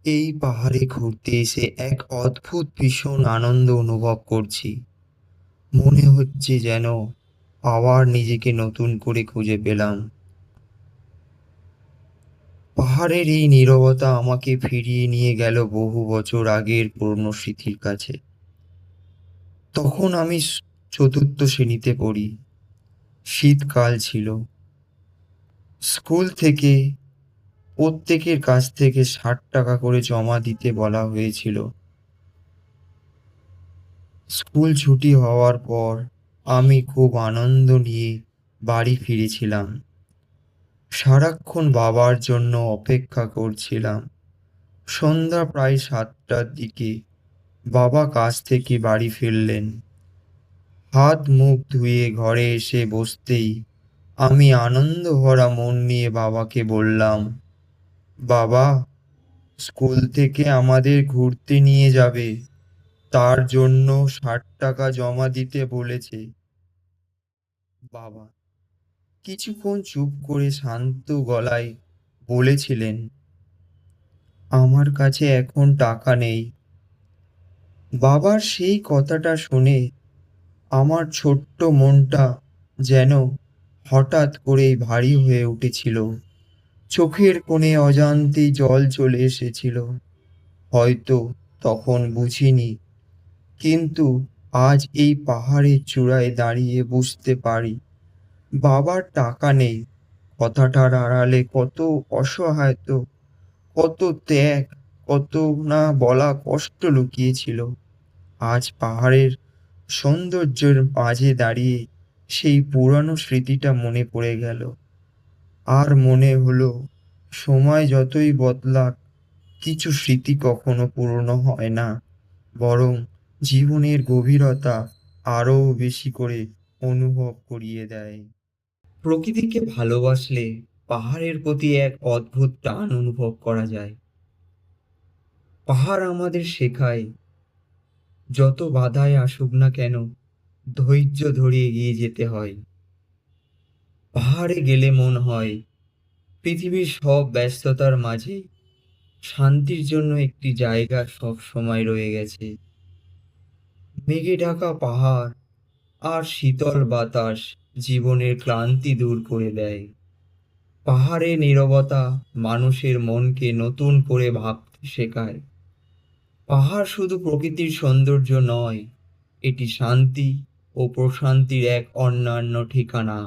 এই পাহাড়ে ঘুরতে এসে এক অদ্ভুত ভীষণ আনন্দ অনুভব করছি। মনে হচ্ছে যেন আবার নিজেকে নতুন করে খুঁজে পেলাম। পাহাড়ের এই নীরবতা আমাকে ফিরিয়ে নিয়ে গেল বহু বছর আগের পুরনো স্মৃতির কাছে। তখন আমি চতুর্থ শ্রেণীতে পড়ি। শীতকাল ছিল। স্কুল থেকে প্রত্যেকের কাছ থেকে 60 টাকা করে জমা দিতে বলা হয়েছিল। স্কুল ছুটি হওয়ার পর আমি খুব আনন্দ নিয়ে বাড়ি ফিরেছিলাম। সারাক্ষণ বাবার জন্য অপেক্ষা করছিলাম। সন্ধ্যা প্রায় 7টার দিকে বাবা কাজ থেকে বাড়ি ফিরলেন। হাত মুখ ধুয়ে ঘরে এসে বসতেই আমি আনন্দ ভরা মন নিয়ে বাবাকে বললাম, বাবা, স্কুল থেকে আমাদের ঘুরতে নিয়ে যাবে, তার জন্য 60 টাকা জমা দিতে বলেছে। বাবা কিছুক্ষণ চুপ করে শান্ত গলায় বলেছিলেন, আমার কাছে এখন টাকা নেই। বাবার সেই কথাটা শুনে আমার ছোট্ট মনটা যেন হঠাৎ করেই ভারী হয়ে উঠেছিল। চোখের কোণে অজান্তেই জল চলে এসেছিল। হয়তো তখন বুঝিনি, কিন্তু আজ এই পাহাড়ের চূড়ায় দাঁড়িয়ে বুঝতে পারি, বাবার টাকা নেই কথাটার আড়ালে কত অসহায়তা, কত ত্যাগ, কত না বলা কষ্ট লুকিয়েছিল। আজ পাহাড়ের সৌন্দর্যের মাঝে দাঁড়িয়ে সেই পুরানো স্মৃতিটা মনে পড়ে গেল। আর মনে হলো, সময় যতই বদলাক, কিছু স্মৃতি কখনো পুরনো হয় না, বরং জীবনের গভীরতা আরও বেশি করে অনুভব করিয়ে দেয়। প্রকৃতিকে ভালোবাসলে পাহাড়ের প্রতি এক অদ্ভুত টান অনুভব করা যায়। পাহাড় আমাদের শেখায়, যত বাধাই আসুক না কেন, ধৈর্য ধরে এগিয়ে যেতে হয়। পাহাড়ে গেলে মন হয় পৃথিবীর সব ব্যস্ততার মাঝে শান্তির জন্য একটি জায়গা সব সময় রয়ে গেছে। মেঘে ঢাকা পাহাড় আর শীতল বাতাস জীবনের ক্লান্তি দূর করে দেয়। পাহাড়ের নীরবতা মানুষের মনকে নতুন করে ভাবতে শেখায়। পাহাড় শুধু প্রকৃতির সৌন্দর্য নয়, এটি শান্তি ও প্রশান্তির এক অনন্য ঠিকানা।